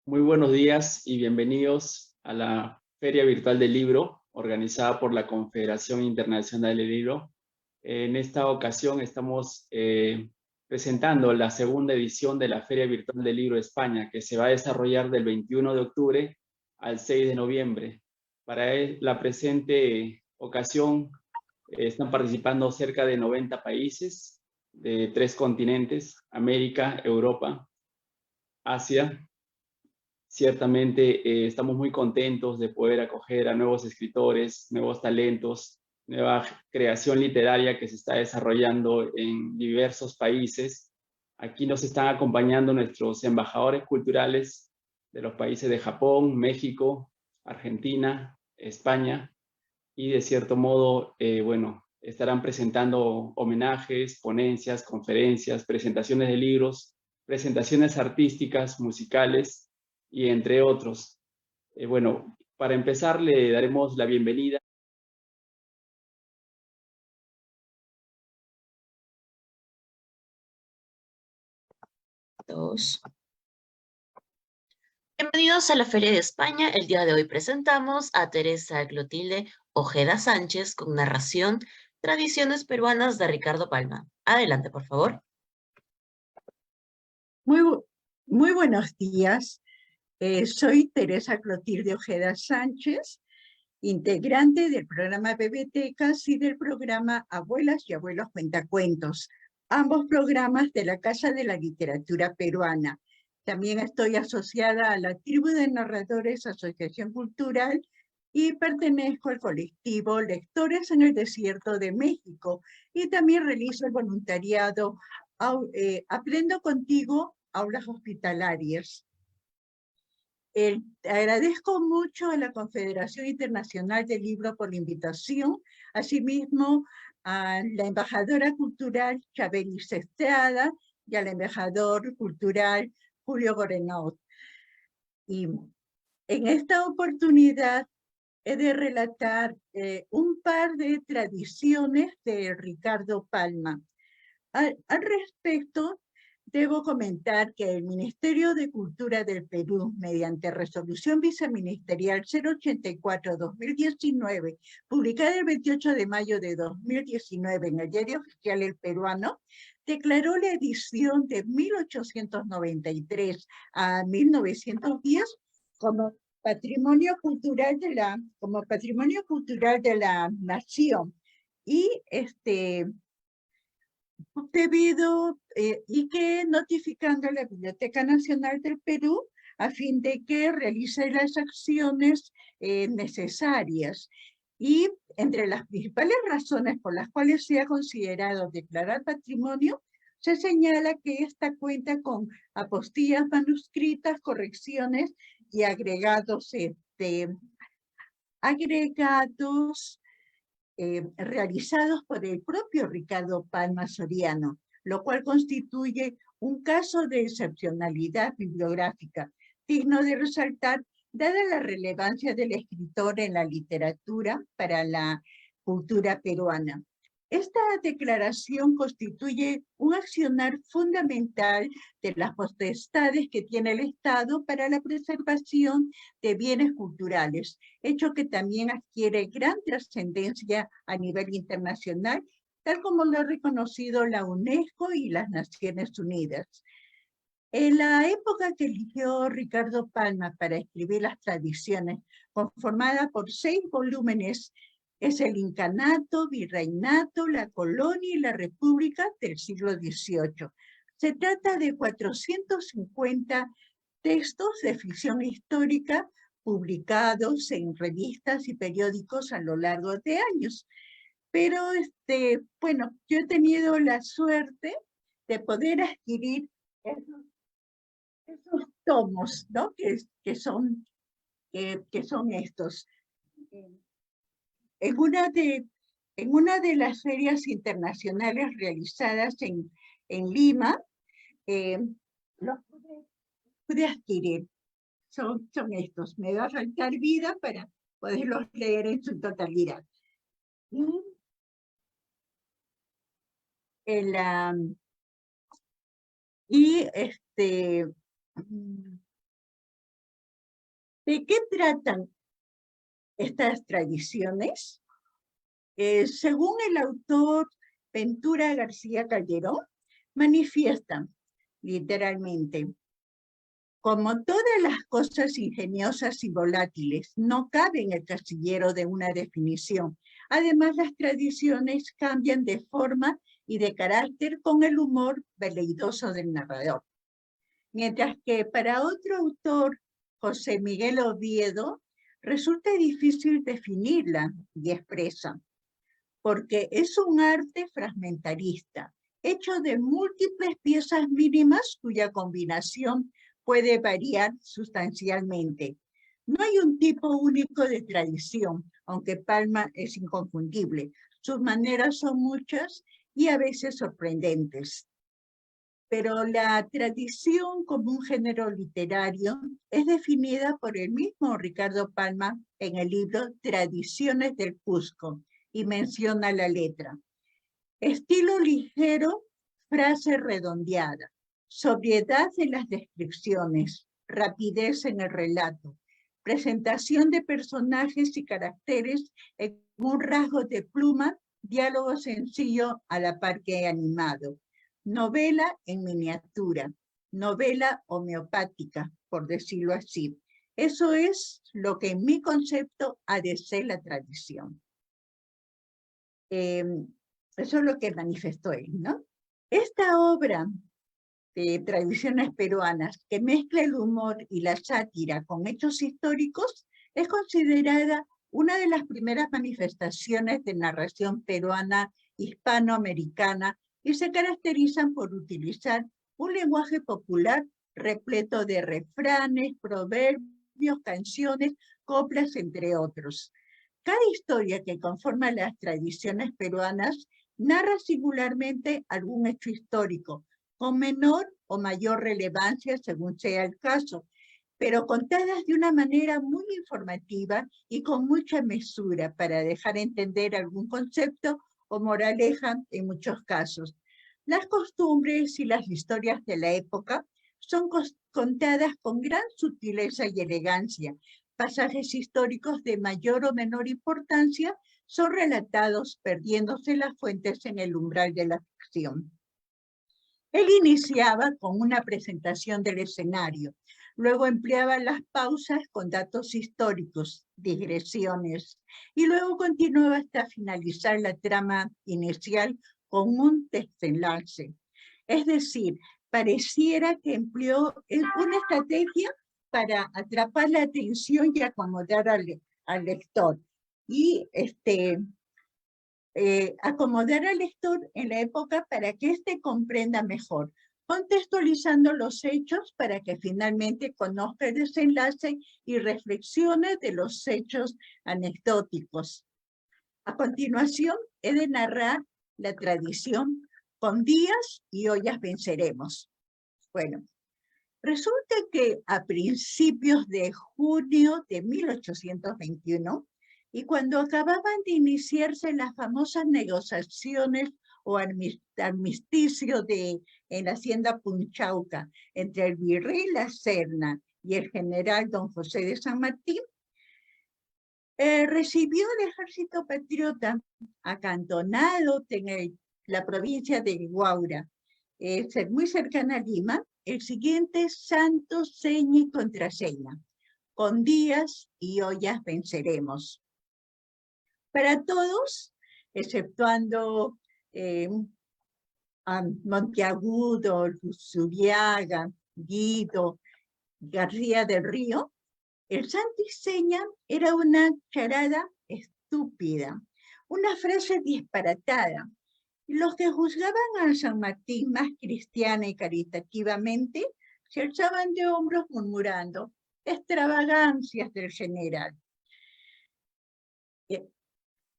Muy buenos días y bienvenidos a la Feria Virtual del Libro, organizada por la Confederación Internacional del Libro. En esta ocasión estamos presentando la segunda edición de la Feria Virtual del Libro España, que se va a desarrollar del 21 de octubre al 6 de noviembre. Para la presente ocasión están participando cerca de 90 países de 3 continentes: América, Europa, Asia. Ciertamente estamos muy contentos de poder acoger a nuevos escritores, nuevos talentos, nueva creación literaria que se está desarrollando en diversos países. Aquí nos están acompañando nuestros embajadores culturales de los países de Japón, México, Argentina, España, y de cierto modo, bueno, estarán presentando homenajes, ponencias, conferencias, presentaciones de libros, presentaciones artísticas, musicales y entre otros. Bueno, para empezar le daremos la bienvenida. Dos. Bienvenidos a la Feria de España. El día de hoy presentamos a Teresa Clotilde Ojeda Sánchez con narración Tradiciones Peruanas de Ricardo Palma. Adelante, por favor. Muy buenos días. Soy Teresa Clotilde Ojeda Sánchez, integrante del programa Bebetecas y del programa Abuelas y Abuelos Cuentacuentos, ambos programas de la Casa de la Literatura Peruana. También estoy asociada a la Tribu de Narradores Asociación Cultural y pertenezco al colectivo Lectores en el Desierto de México, y también realizo el voluntariado Aprendo Contigo, Aulas Hospitalarias. Agradezco mucho a la Confederación Internacional del Libro por la invitación, asimismo a la embajadora cultural Chabelis Estrada y al embajador cultural Julio Gorenaut. Y en esta oportunidad he de relatar un par de tradiciones de Ricardo Palma. Al respecto, debo comentar que el Ministerio de Cultura del Perú, mediante resolución viceministerial 084-2019, publicada el 28 de mayo de 2019 en el Diario Oficial El Peruano, declaró la edición de 1893 a 1910 como patrimonio cultural de la nación. Y y que notificando a la Biblioteca Nacional del Perú a fin de que realice las acciones necesarias. Y entre las principales razones por las cuales se ha considerado declarar patrimonio, se señala que esta cuenta con apostillas manuscritas, correcciones y agregados realizados por el propio Ricardo Palma Soriano, lo cual constituye un caso de excepcionalidad bibliográfica, digno de resaltar, dada la relevancia del escritor en la literatura para la cultura peruana. Esta declaración constituye un accionar fundamental de las potestades que tiene el Estado para la preservación de bienes culturales, hecho que también adquiere gran trascendencia a nivel internacional, tal como lo ha reconocido la UNESCO y las Naciones Unidas. En la época que eligió Ricardo Palma para escribir las tradiciones, conformada por 6 volúmenes, es el incanato, virreinato, la colonia y la república del siglo XVIII. Se trata de 450 textos de ficción histórica publicados en revistas y periódicos a lo largo de años. Pero, bueno, yo he tenido la suerte de poder adquirir esos tomos, ¿no? Que son estos. En una de las ferias internacionales realizadas en Lima, los pude adquirir. Son estos. Me va a faltar vida para poderlos leer en su totalidad. ¿De qué tratan estas tradiciones? Según el autor Ventura García Calderón, manifiestan literalmente: como todas las cosas ingeniosas y volátiles, no cabe en el casillero de una definición. Además, las tradiciones cambian de forma y de carácter con el humor veleidoso del narrador. Mientras que para otro autor, José Miguel Oviedo, resulta difícil definirla y expresa, porque es un arte fragmentarista, hecho de múltiples piezas mínimas cuya combinación puede variar sustancialmente. No hay un tipo único de tradición, aunque Palma es inconfundible. Sus maneras son muchas y a veces sorprendentes. Pero la tradición como un género literario es definida por el mismo Ricardo Palma en el libro Tradiciones del Cusco, y menciona la letra: estilo ligero, frase redondeada, sobriedad en las descripciones, rapidez en el relato, presentación de personajes y caracteres en un rasgo de pluma, diálogo sencillo a la par que animado, novela en miniatura, novela homeopática, por decirlo así. Eso es lo que en mi concepto ha de ser la tradición. Eso es lo que manifestó él, ¿no? Esta obra de tradiciones peruanas, que mezcla el humor y la sátira con hechos históricos, es considerada una de las primeras manifestaciones de narración peruana hispanoamericana y se caracterizan por utilizar un lenguaje popular repleto de refranes, proverbios, canciones, coplas, entre otros. Cada historia que conforma las tradiciones peruanas narra singularmente algún hecho histórico, con menor o mayor relevancia según sea el caso, pero contadas de una manera muy informativa y con mucha mesura para dejar entender algún concepto o moraleja en muchos casos. Las costumbres y las historias de la época son contadas con gran sutileza y elegancia. Pasajes históricos de mayor o menor importancia son relatados perdiéndose las fuentes en el umbral de la ficción. Él iniciaba con una presentación del escenario, luego empleaba las pausas con datos históricos, digresiones, y luego continuaba hasta finalizar la trama inicial con un desenlace. Es decir, pareciera que empleó una estrategia para atrapar la atención y acomodar al lector. Y acomodar al lector en la época para que éste comprenda mejor, contextualizando los hechos para que finalmente conozca el desenlace y reflexione de los hechos anecdóticos. A continuación, he de narrar la tradición con días y ollas venceremos. Bueno, resulta que a principios de junio de 1821, y cuando acababan de iniciarse las famosas negociaciones o armisticio en la hacienda Punchauca entre el virrey La Serna y el general don José de San Martín, recibió el ejército patriota acantonado en la provincia de Huaura, muy cercana a Lima, el siguiente santo, seña y contraseña: con días y ollas venceremos. Para todos, exceptuando a Monteagudo, Zuriaga, Guido, García del Río, el santo y seña era una charada estúpida, una frase disparatada. Los que juzgaban a San Martín más cristiana y caritativamente se alzaban de hombros murmurando: extravagancias del general.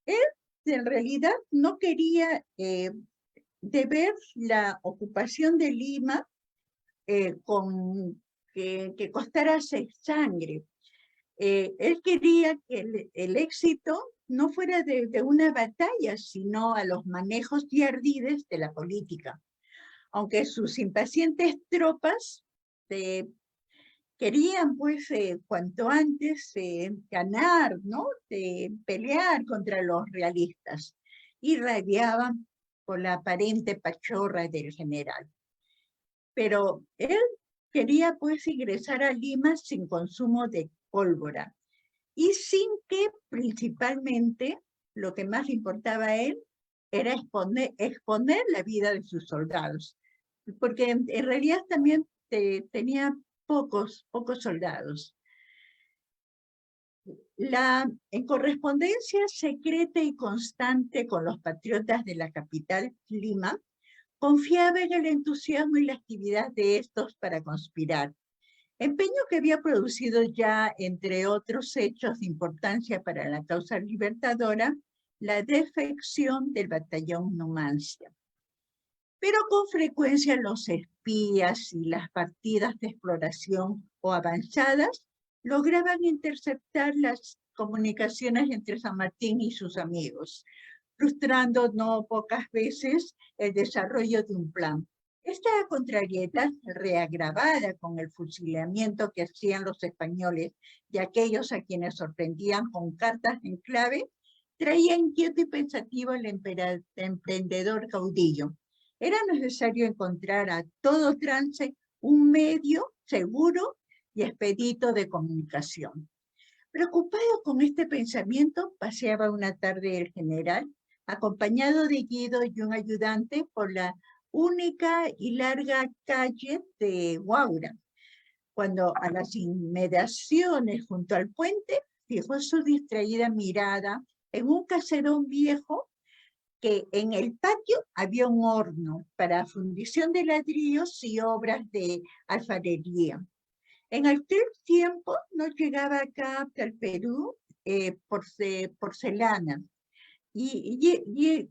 Él, en realidad, no quería ver la ocupación de Lima que costara sangre. Él quería que el éxito no fuera de una batalla, sino a los manejos y ardides de la política. Aunque sus impacientes tropas querían pues cuanto antes ganar, ¿no? Pelear contra los realistas y rabiaban por la aparente pachorra del general. Pero él quería pues ingresar a Lima sin consumo de pólvora y sin que principalmente lo que más le importaba a él era exponer la vida de sus soldados, porque en realidad también tenía pocos soldados. En correspondencia secreta y constante con los patriotas de la capital, Lima, confiaba en el entusiasmo y la actividad de estos para conspirar, empeño que había producido ya, entre otros hechos de importancia para la causa libertadora, la defección del batallón Numancia. Pero con frecuencia los espías y las partidas de exploración o avanzadas lograban interceptar las comunicaciones entre San Martín y sus amigos, frustrando no pocas veces el desarrollo de un plan. Esta contrariedad, reagravada con el fusilamiento que hacían los españoles y aquellos a quienes sorprendían con cartas en clave, traía inquieto y pensativo al emprendedor caudillo. Era necesario encontrar a todo trance un medio seguro y expedito de comunicación. Preocupado con este pensamiento, paseaba una tarde el general, acompañado de Guido y un ayudante por la única y larga calle de Huaura, cuando a las inmediaciones junto al puente fijó su distraída mirada en un caserón viejo que en el patio había un horno para fundición de ladrillos y obras de alfarería. En aquel tiempo no llegaba acá al Perú porcelana, y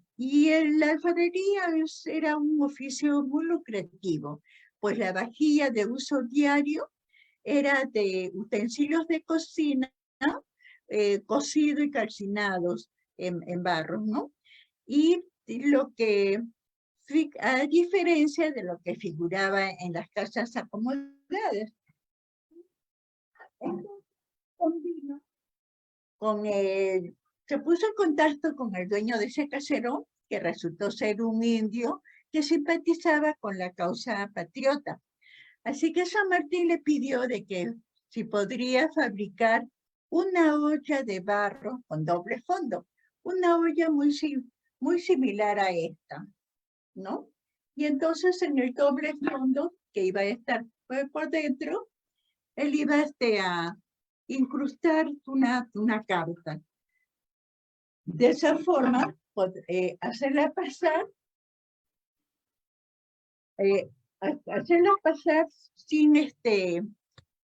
la alfarería era un oficio muy lucrativo, pues la vajilla de uso diario era de utensilios de cocina, cocidos y calcinados en barro, ¿no? Y lo que, a diferencia de lo que figuraba en las casas acomodadas, se puso en contacto con el dueño de ese caserón, que resultó ser un indio que simpatizaba con la causa patriota. Así que San Martín le pidió de que si podría fabricar una olla de barro con doble fondo, una olla muy similar a esta, ¿no? Y entonces en el doble fondo, que iba a estar por dentro, él iba a incrustar una carta. De esa forma, hacerla pasar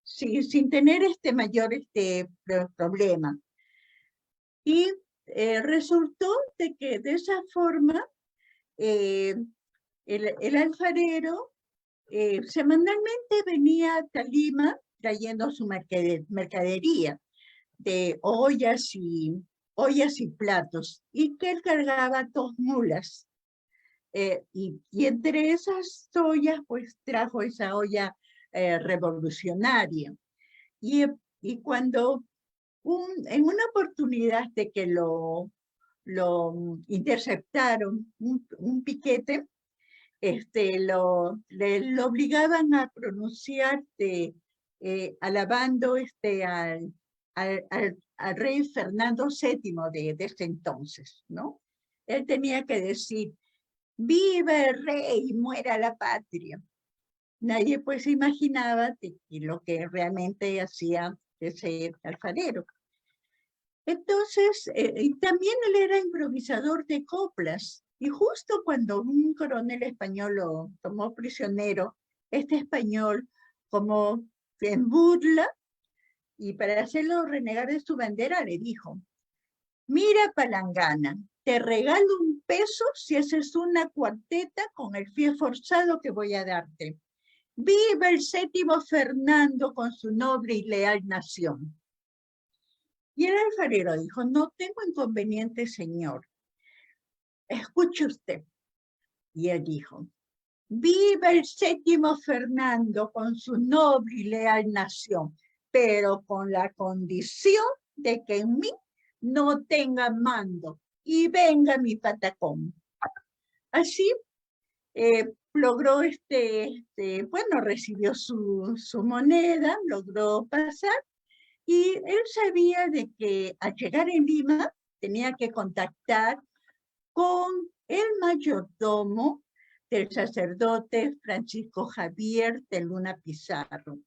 sin tener mayor problema. Y resultó de que de esa forma el alfarero semanalmente venía a Lima trayendo su mercadería de ollas y platos, y que él cargaba 2 mulas. Y entre esas ollas, pues trajo esa olla revolucionaria. Y cuando en una oportunidad de que lo interceptaron, un piquete, lo obligaban a pronunciar alabando al rey Fernando VII de ese entonces, ¿no? Él tenía que decir: ¡viva el rey, muera la patria! Nadie pues imaginaba lo que realmente hacía ese alfarero. Entonces, también él era improvisador de coplas, y justo cuando un coronel español lo tomó prisionero, este español, como en burla, y para hacerlo renegar de su bandera, le dijo: mira, palangana, te regalo $1 si haces una cuarteta con el pie forzado que voy a darte. ¡Viva el 7º Fernando con su noble y leal nación! Y el alfarero dijo: no tengo inconveniente, señor. Escuche usted. Y él dijo: Viva el 7º Fernando con su noble y leal nación, pero con la condición de que en mí no tenga mando y venga mi patacón. Así logró bueno, recibió su moneda, logró pasar, y él sabía de que al llegar en Lima tenía que contactar con el mayordomo del sacerdote Francisco Javier de Luna Pizarro,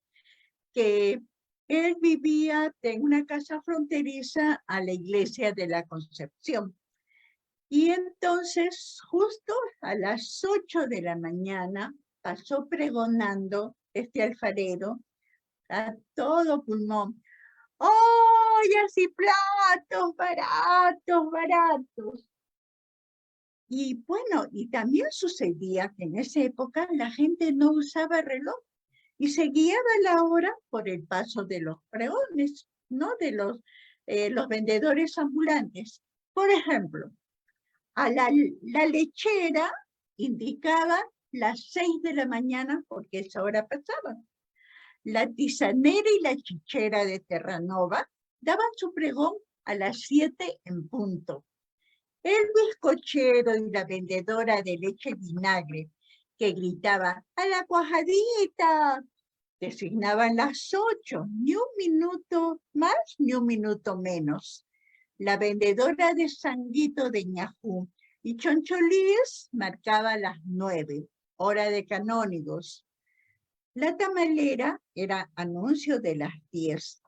que él vivía en una casa fronteriza a la iglesia de la Concepción. Y entonces, justo a las 8 de la mañana, pasó pregonando este alfarero a todo pulmón: ollas y platos baratos, baratos. Y bueno, y también sucedía que en esa época la gente no usaba reloj y se guiaba la hora por el paso de los pregones, ¿no? De los vendedores ambulantes. Por ejemplo, a la lechera indicaba las 6 de la mañana porque esa hora pasaba. La tisanera y la chichera de Terranova daban su pregón a las 7 en punto. El bizcochero y la vendedora de leche vinagre, que gritaba ¡a la cuajadita!, designaban las 8, ni un minuto más ni un minuto menos. La vendedora de sanguito de ñajú y choncholíes marcaba las 9, hora de canónigos. La tamalera era anuncio de las 10.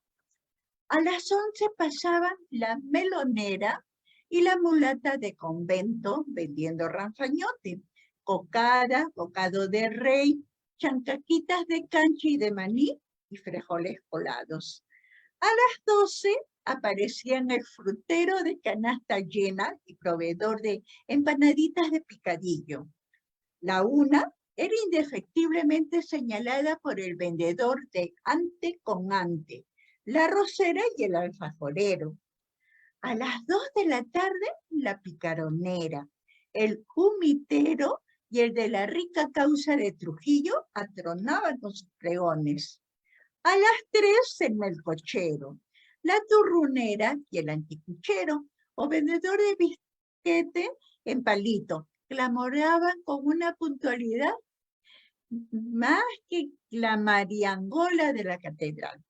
A las 11 pasaban la melonera y la mulata de convento vendiendo ranfañote, cocada, bocado de rey, chancaquitas de cancha y de maní y frijoles colados. A las 12 aparecían el frutero de canasta llena y proveedor de empanaditas de picadillo. La 1 era indefectiblemente señalada por el vendedor de ante con ante, la arrocera y el alfajorero. A las 2 de la tarde, la picaronera, el humitero y el de la rica causa de Trujillo atronaban con sus pregones. A las 3, el melcochero, la turrunera y el anticuchero, o vendedor de bisquete en palito, clamoraban con una puntualidad más que la mariangola de la catedral.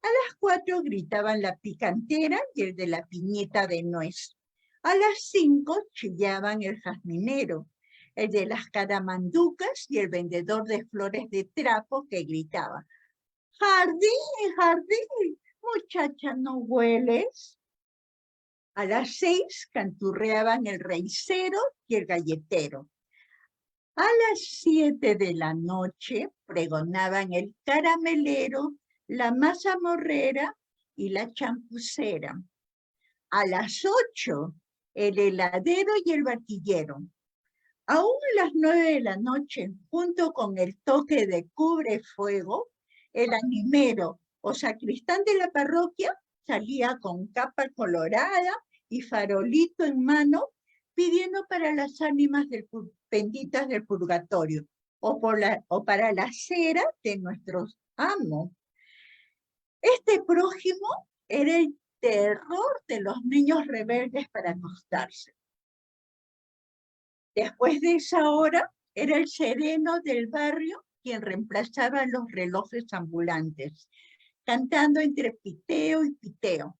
A las 4 gritaban la picantera y el de la piñeta de nuez. A las 5 chillaban el jazminero, el de las caramanducas y el vendedor de flores de trapo que gritaba: ¡jardín, jardín! Muchacha, ¿no hueles? A las 6 canturreaban el reicero y el galletero. A las 7 de la noche pregonaban el caramelero, la mazamorrera y la champucera. A las 8, el heladero y el barquillero. Aún a las 9 de la noche, junto con el toque de cubre fuego, el animero o sacristán de la parroquia salía con capa colorada y farolito en mano, pidiendo para las ánimas benditas del purgatorio o para la cera de nuestros amos. Este prójimo era el terror de los niños rebeldes para acostarse. Después de esa hora, era el sereno del barrio quien reemplazaba los relojes ambulantes, cantando entre piteo y piteo: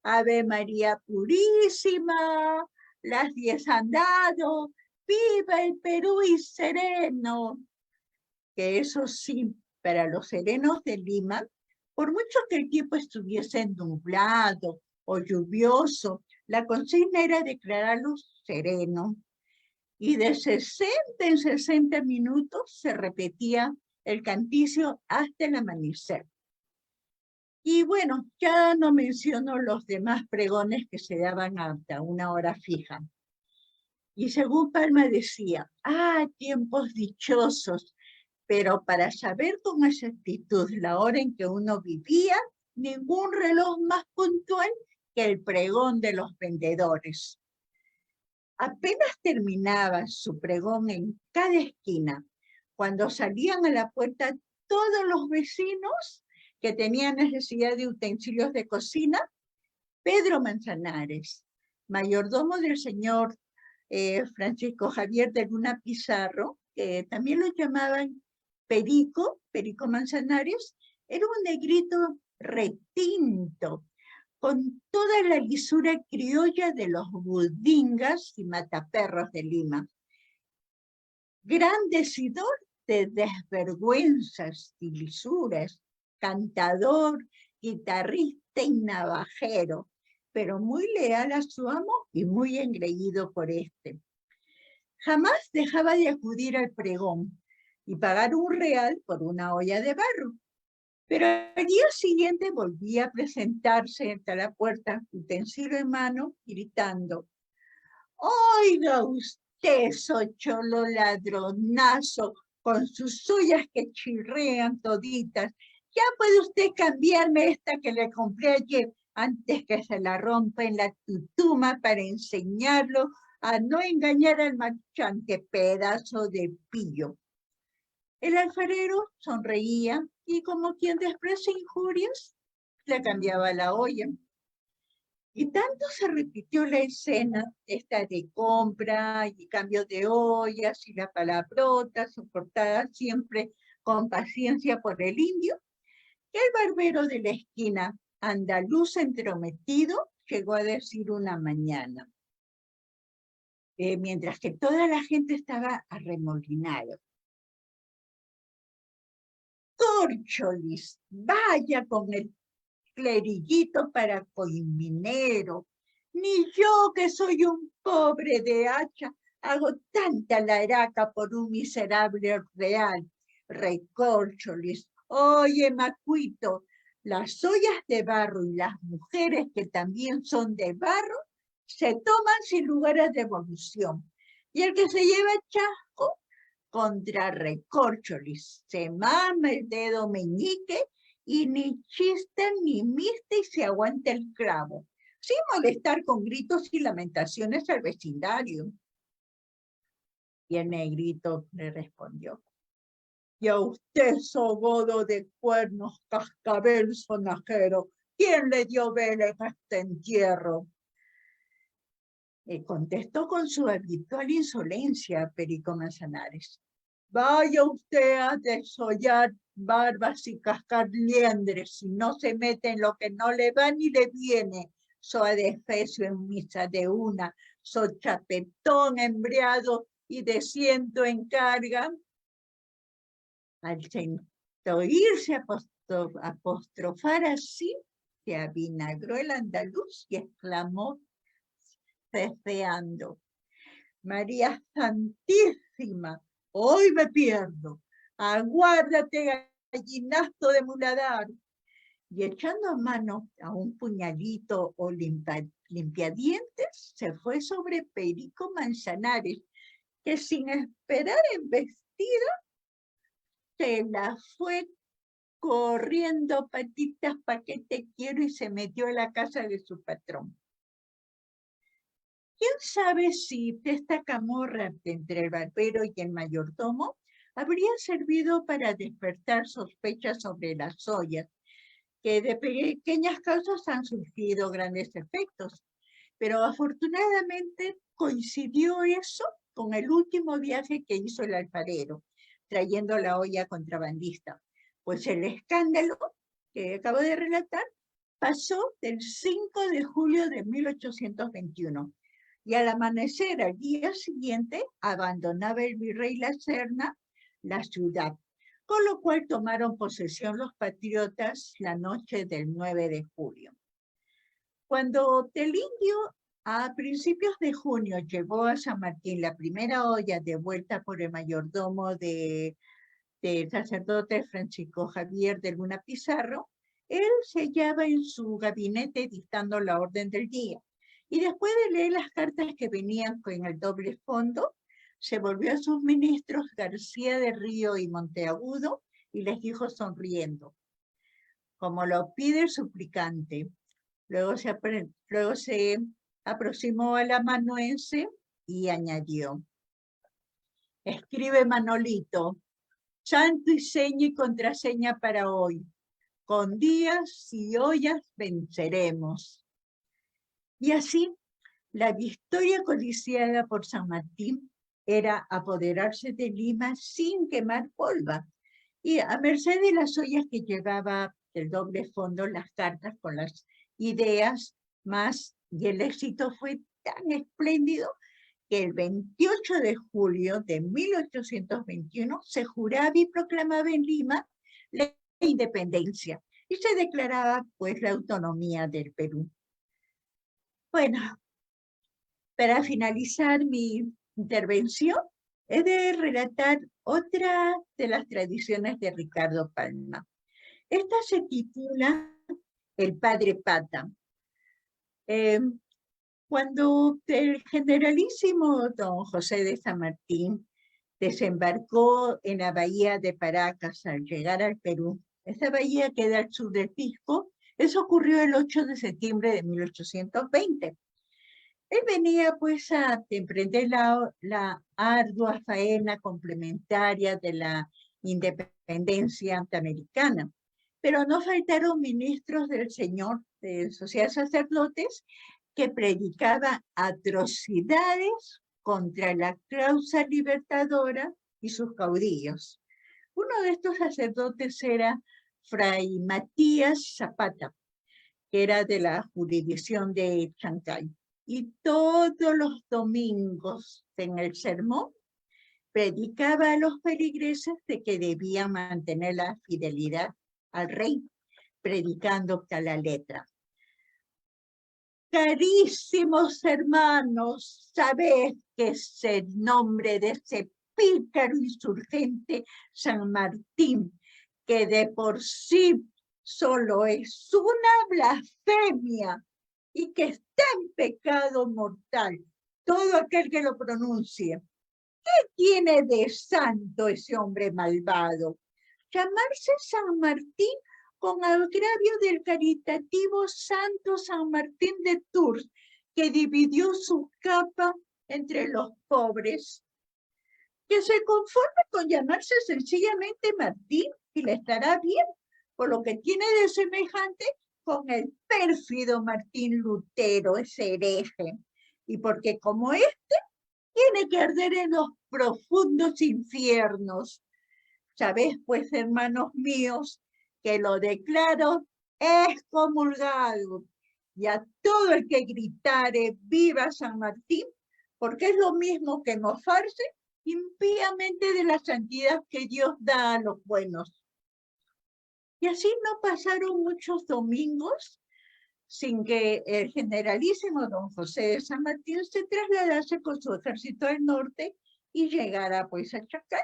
Ave María Purísima, las 10 han dado, viva el Perú y sereno. Que eso sí, para los serenos de Lima, por mucho que el tiempo estuviese nublado o lluvioso, la consigna era declararlos serenos. Y de 60 en 60 minutos se repetía el canticio hasta el amanecer. Y bueno, ya no menciono los demás pregones que se daban hasta una hora fija. Y según Palma decía: tiempos dichosos, pero para saber con exactitud la hora en que uno vivía, ningún reloj más puntual que el pregón de los vendedores. Apenas terminaba su pregón en cada esquina, Cuando salían a la puerta todos los vecinos que tenían necesidad de utensilios de cocina, Pedro Manzanares, mayordomo del señor Francisco Javier de Luna Pizarro, que también lo llamaban Perico Manzanares, era un negrito retinto, con toda la lisura criolla de los budingas y mataperros de Lima. Gran decidor de desvergüenzas y lisuras, cantador, guitarrista y navajero, pero muy leal a su amo y muy engreído por este. Jamás dejaba de acudir al pregón y pagar un por una olla de barro. Pero al día siguiente volvía a presentarse ante la puerta, utensilio en mano, gritando: «Oiga usted, socholo ladronazo, con sus ollas que chirrean toditas, ya puede usted cambiarme esta que le compré ayer, antes que se la rompa en la tutuma para enseñarlo a no engañar al marchante, pedazo de pillo». El alfarero sonreía y, como quien desprecia injurias, le cambiaba la olla. Y tanto se repitió la escena, esta de compra y cambio de ollas y la palabrota soportada siempre con paciencia por el indio, que el barbero de la esquina, andaluz entrometido, llegó a decir una mañana, mientras que toda la gente estaba arremolinada: «Córcholis, vaya con el cleriguito para coiminero. Ni yo, que soy un pobre de hacha, hago tanta laraca por un miserable real. Recórcholis, oye, Macuito, las ollas de barro y las mujeres que también son de barro se toman sin lugar a devolución. Y el que se lleva chasco contra Recórcholis se mama el dedo meñique y ni chiste ni miste y se aguanta el clavo, sin molestar con gritos y lamentaciones al vecindario». Y el negrito le respondió: «Y a usted, sogodo de cuernos, cascabel sonajero, ¿quién le dio vela a este entierro?». Contestó con su habitual insolencia Perico Manzanares: «Vaya usted a desollar barbas y cascar liendres, si no se mete en lo que no le va ni le viene. So adefesio en misa de una, so chapetón embriado y de ciento en carga». Al oírse apostrofar así, se avinagró el andaluz y exclamó cefeando: «María Santísima, hoy me pierdo. Aguárdate, gallinazo de muladar». Y echando a mano a un puñalito o limpiadientes, se fue sobre Perico Manzanares, que sin esperar embestida, se la fue corriendo patitas pa' que te quiero y se metió a la casa de su patrón. ¿Quién sabe si esta camorra entre el barbero y el mayordomo habría servido para despertar sospechas sobre las ollas, que de pequeñas causas han surgido grandes efectos? Pero afortunadamente coincidió eso con el último viaje que hizo el alfarero, trayendo la olla contrabandista, pues el escándalo que acabo de relatar pasó del 5 de julio de 1821, y al amanecer al día siguiente abandonaba el virrey La Serna la ciudad, con lo cual tomaron posesión los patriotas la noche del 9 de julio. Cuando el indio a principios de junio llegó a San Martín la primera olla devuelta por el mayordomo del sacerdote Francisco Javier de Luna Pizarro, él se hallaba en su gabinete dictando la orden del día, y después de leer las cartas que venían con el doble fondo, se volvió a sus ministros García de Río y Monteagudo y les dijo sonriendo: «Como lo pide el suplicante». Luego se aproximó al amanuense y añadió: «Escribe, Manolito, santo y seña y contraseña para hoy. Con días y ollas venceremos. Y así, la victoria codiciada por San Martín era apoderarse de Lima sin quemar polva. Y a merced de las ollas que llevaba el doble fondo, las cartas con las ideas más, y el éxito fue tan espléndido que el 28 de julio de 1821 se juraba y proclamaba en Lima la independencia y se declaraba pues la autonomía del Perú. Bueno, para finalizar mi intervención, he de relatar otra de las tradiciones de Ricardo Palma. Esta se titula El Padre Pata. Cuando el generalísimo don José de San Martín desembarcó en la bahía de Paracas al llegar al Perú, esta bahía queda al sur del Pisco, eso ocurrió el 8 de septiembre de 1820. Él venía pues a emprender la ardua faena complementaria de la independencia americana, pero no faltaron ministros del Señor, de sociedad sacerdotes, que predicaban atrocidades contra la causa libertadora y sus caudillos. Uno de estos sacerdotes era Fray Matías Zapata, que era de la jurisdicción de Chancay. Y todos los domingos en el sermón predicaba a los feligreses de que debían mantener la fidelidad al rey, predicando a la letra. Carísimos hermanos, sabed que es el nombre de ese pícaro insurgente San Martín, que de por sí solo es una blasfemia y que está en pecado mortal todo aquel que lo pronuncie. ¿Qué tiene de santo ese hombre malvado? Llamarse San Martín con agravio del caritativo santo San Martín de Tours, que dividió su capa entre los pobres. Que se conforme con llamarse sencillamente Martín y le estará bien, por lo que tiene de semejante con el pérfido Martín Lutero, ese hereje, y porque como este tiene que arder en los profundos infiernos. Sabéis, pues, hermanos míos, que lo declaro excomulgado, y a todo el que gritare viva San Martín, porque es lo mismo que mofarse impíamente de la santidad que Dios da a los buenos. Y así no pasaron muchos domingos sin que el generalísimo don José de San Martín se trasladase con su ejército al norte y llegara pues a Chacay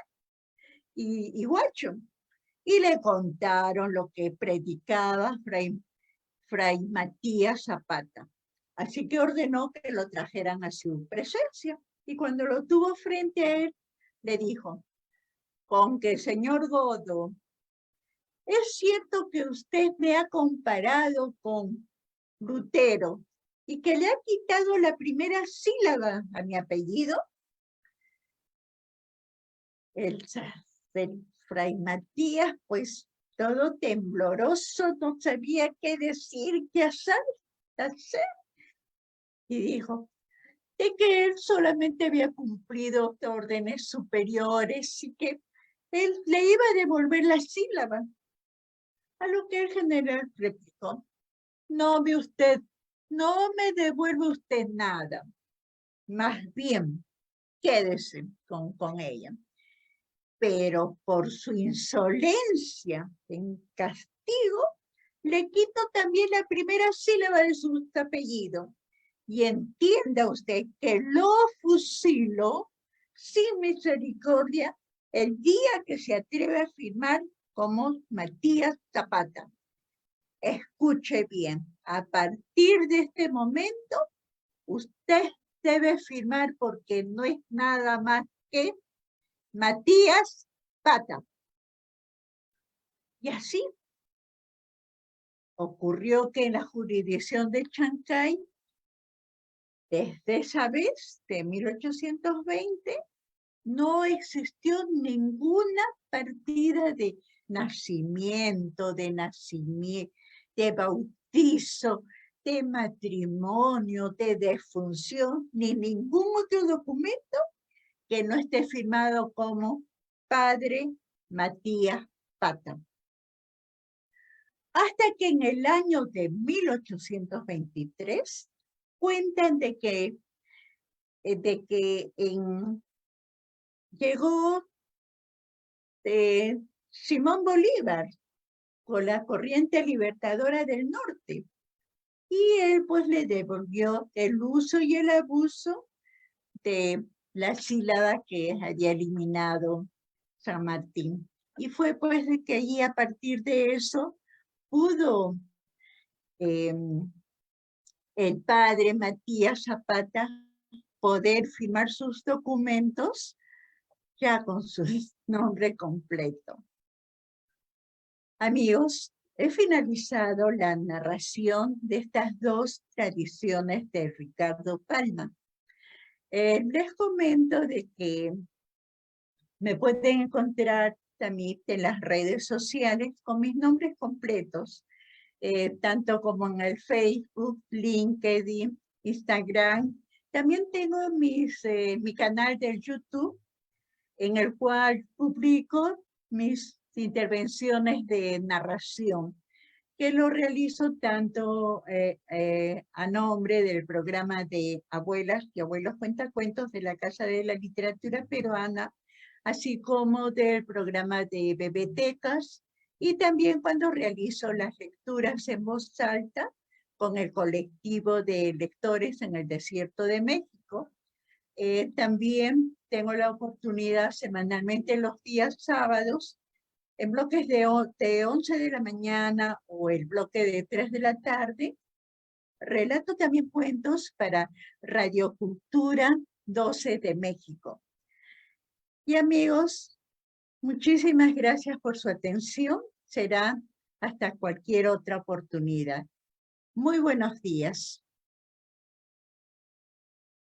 y Huacho. Y le contaron lo que predicaba Fray Matías Zapata. Así que ordenó que lo trajeran a su presencia. Y cuando lo tuvo frente a él, le dijo: con que, señor Godo, es cierto que usted me ha comparado con Lutero y que le ha quitado la primera sílaba a mi apellido. El Fray Matías, pues todo tembloroso, no sabía qué decir, qué hacer. Y dijo de que él solamente había cumplido órdenes superiores y que él le iba a devolver la sílaba. A lo que el general replicó: no me devuelve usted nada, más bien quédese con ella. Pero por su insolencia en castigo, le quito también la primera sílaba de su apellido. Y entienda usted que lo fusilo sin misericordia el día que se atreve a firmar como Matías Zapata. Escuche bien, a partir de este momento, usted debe firmar porque no es nada más que Matías Zapata. Y así ocurrió que en la jurisdicción de Chancay, desde esa vez, de 1820, no existió ninguna partida de nacimiento, de bautizo, de matrimonio, de defunción, ni ningún otro documento que no esté firmado como Padre Matías Pata. Hasta que en el año de 1823 cuentan de que llegó Simón Bolívar con la corriente libertadora del norte y él pues le devolvió el uso y el abuso de la sílaba que había eliminado San Martín. Y fue pues de que allí a partir de eso pudo el padre Matías Zapata poder firmar sus documentos ya con su nombre completo. Amigos, he finalizado la narración de estas dos tradiciones de Ricardo Palma. Les comento de que me pueden encontrar también en las redes sociales con mis nombres completos, tanto como en el Facebook, LinkedIn, Instagram. También tengo mi canal de YouTube, en el cual publico mis intervenciones de narración, que lo realizo tanto a nombre del programa de Abuelas y Abuelos Cuentacuentos de la Casa de la Literatura Peruana, así como del programa de Bebetecas, y también cuando realizo las lecturas en voz alta con el colectivo de lectores en el Desierto de México. También tengo la oportunidad semanalmente los días sábados, en bloques de 11 de la mañana o el bloque de 3 de la tarde, relato también cuentos para Radio Cultura 12 de México. Y amigos, muchísimas gracias por su atención. Será hasta cualquier otra oportunidad. Muy buenos días.